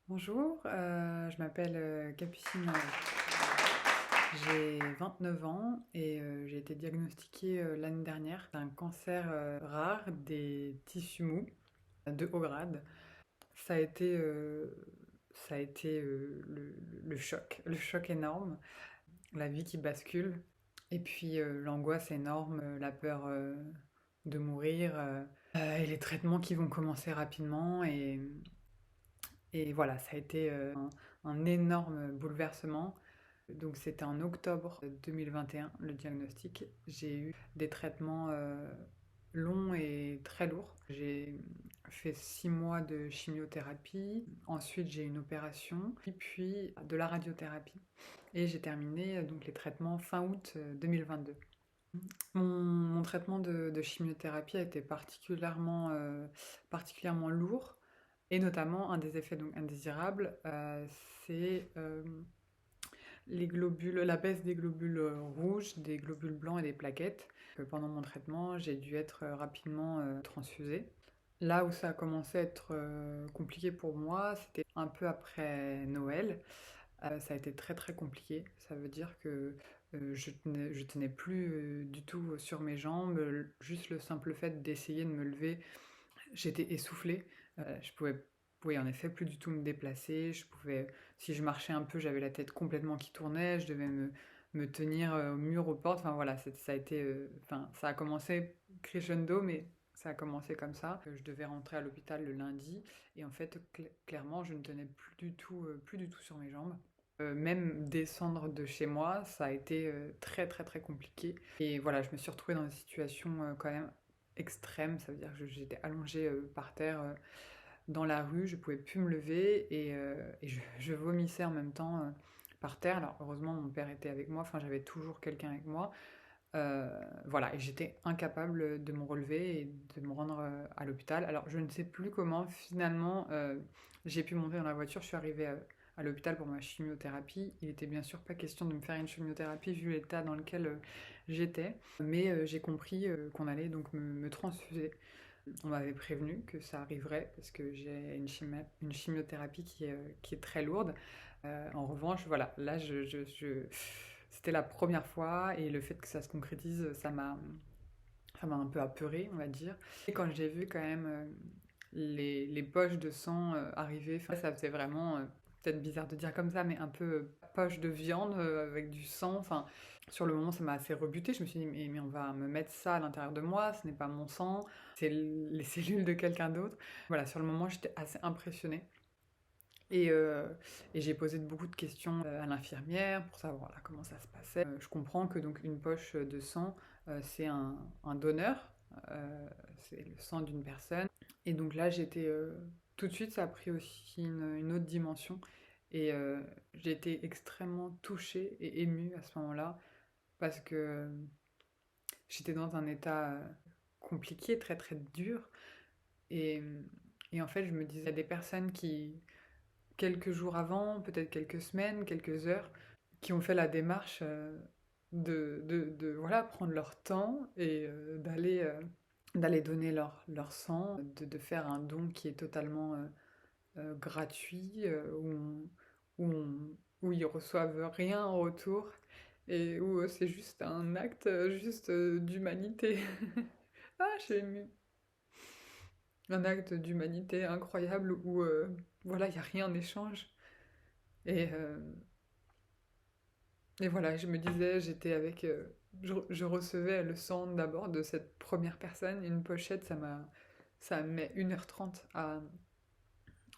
Bonjour, je m'appelle Capucine, j'ai 29 ans et j'ai été diagnostiquée l'année dernière d'un cancer rare des tissus mous de haut grade. Ça a été, euh, ça a été le choc énorme, la vie qui bascule, et puis l'angoisse énorme, la peur de mourir, et les traitements qui vont commencer rapidement. Et voilà, ça a été un énorme bouleversement. Donc c'était en octobre 2021, le diagnostic. J'ai eu des traitements longs et très lourds. J'ai fait 6 mois de chimiothérapie. Ensuite, j'ai eu une opération, puis de la radiothérapie. Et j'ai terminé donc les traitements fin août 2022. Mon traitement de chimiothérapie a été particulièrement lourd, et notamment un des effets donc indésirables, c'est la baisse des globules rouges, des globules blancs et des plaquettes. Pendant mon traitement, j'ai dû être rapidement transfusée. Là où ça a commencé à être compliqué pour moi, c'était un peu après Noël. Ça a été très très compliqué. Ça veut dire que je tenais plus du tout sur mes jambes. Juste le simple fait d'essayer de me lever, j'étais essoufflée. Je pouvais, oui, en effet, plus du tout me déplacer. Si je marchais un peu, j'avais la tête complètement qui tournait. Je devais me tenir au mur, aux portes. Enfin voilà, ça a été, enfin, ça a commencé crescendo, mais ça a commencé comme ça. Je devais rentrer à l'hôpital le lundi, et en fait, clairement, je ne tenais plus du tout sur mes jambes. Même descendre de chez moi, ça a été très très très compliqué. Et voilà, je me suis retrouvée dans une situation quand même extrême. Ça veut dire que j'étais allongée par terre dans la rue, je pouvais plus me lever, et je vomissais en même temps par terre. Alors heureusement, mon père était avec moi, enfin j'avais toujours quelqu'un avec moi. Voilà, et j'étais incapable de me relever et de me rendre à l'hôpital. Alors je ne sais plus comment finalement j'ai pu monter dans la voiture. Je suis arrivée à l'hôpital pour ma chimiothérapie. Il était bien sûr pas question de me faire une chimiothérapie vu l'état dans lequel j'étais, mais j'ai compris qu'on allait donc me transfuser. On m'avait prévenu que ça arriverait parce que j'ai une chimiothérapie qui est très lourde. En revanche, voilà, là, c'était la première fois, et le fait que ça se concrétise, ça m'a un peu apeurée, on va dire. Et quand j'ai vu quand même les poches de sang arriver, enfin, ça faisait vraiment, peut-être bizarre de dire comme ça, mais un peu poche de viande avec du sang. Enfin, sur le moment, ça m'a assez rebutée. Je me suis dit, mais on va me mettre ça à l'intérieur de moi, ce n'est pas mon sang, c'est les cellules de quelqu'un d'autre. Voilà, sur le moment, j'étais assez impressionnée. Et, euh, et j'ai posé beaucoup de questions à l'infirmière pour savoir voilà, comment ça se passait. Je comprends que donc une poche de sang, c'est un donneur, c'est le sang d'une personne. Et donc là, tout de suite, ça a pris aussi une autre dimension. Et j'ai été extrêmement touchée et émue à ce moment-là, parce que j'étais dans un état compliqué, très très dur. Et, et en fait, je me disais, il y a des personnes qui, quelques jours avant, peut-être quelques semaines, quelques heures, qui ont fait la démarche voilà, prendre leur temps et d'aller donner leur sang, de faire un don qui est totalement gratuit, où ils reçoivent rien en retour, et où c'est juste un acte juste d'humanité. Ah, je suis émue. Un acte d'humanité incroyable où voilà, il n'y a rien en échange. Et, euh, et voilà, je me disais, je recevais le sang d'abord de cette première personne. Une pochette, ça met 1h30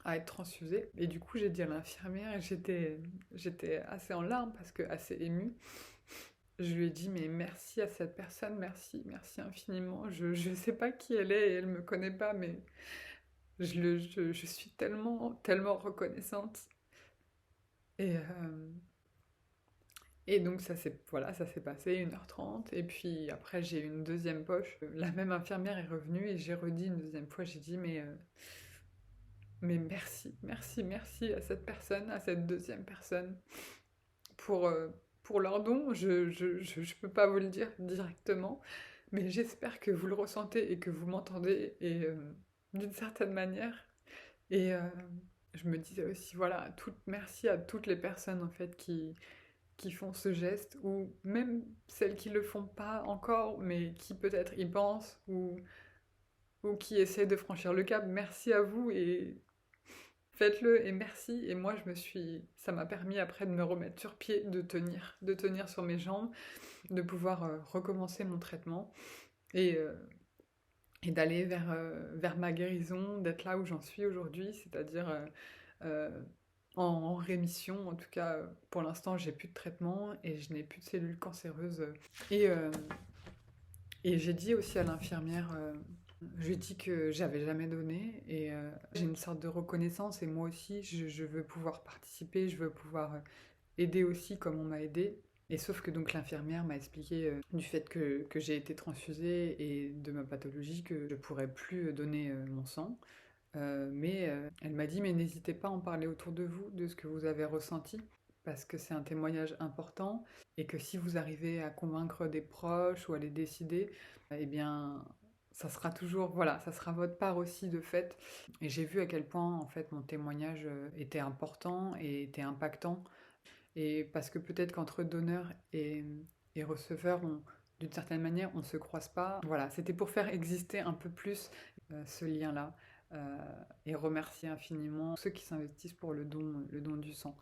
à être transfusée. Et du coup, j'ai dit à l'infirmière, et j'étais assez en larmes parce que assez émue. Je lui ai dit, mais merci à cette personne, merci, merci infiniment. Je sais pas qui elle est et elle me connaît pas, mais je suis tellement, tellement reconnaissante. Et, et donc voilà, ça s'est passé 1h30, et puis après j'ai eu une deuxième poche. La même infirmière est revenue et j'ai redit une deuxième fois, j'ai dit mais merci, merci, merci à cette personne, à cette deuxième personne pour, euh, pour leur don. Je peux pas vous le dire directement, mais j'espère que vous le ressentez et que vous m'entendez, et d'une certaine manière. Et, euh, je me disais aussi, voilà, merci à toutes les personnes en fait qui font ce geste, ou même celles qui le font pas encore, mais qui peut-être y pensent, ou qui essaient de franchir le cap. Merci à vous et faites-le et merci. Et moi, ça m'a permis après de me remettre sur pied, de tenir sur mes jambes, de pouvoir recommencer mon traitement et, euh, et d'aller vers ma guérison, d'être là où j'en suis aujourd'hui, c'est-à-dire euh, en rémission. En tout cas, pour l'instant, j'ai plus de traitement et je n'ai plus de cellules cancéreuses. Et, euh, et j'ai dit aussi à l'infirmière, je lui ai dit que j'avais jamais donné et j'ai une sorte de reconnaissance et moi aussi, je veux pouvoir participer, je veux pouvoir aider aussi comme on m'a aidé. Et sauf que donc l'infirmière m'a expliqué du fait que j'ai été transfusée et de ma pathologie que je pourrais plus donner mon sang. Mais elle m'a dit, mais n'hésitez pas à en parler autour de vous, de ce que vous avez ressenti, parce que c'est un témoignage important, et que si vous arrivez à convaincre des proches ou à les décider, eh bien, ça sera toujours, voilà, ça sera votre part aussi de fait. Et j'ai vu à quel point, en fait, mon témoignage était important et était impactant, et parce que peut-être qu'entre donneur et receveur, d'une certaine manière, on se croise pas. Voilà, c'était pour faire exister un peu plus ce lien-là et remercier infiniment ceux qui s'investissent pour le don du sang.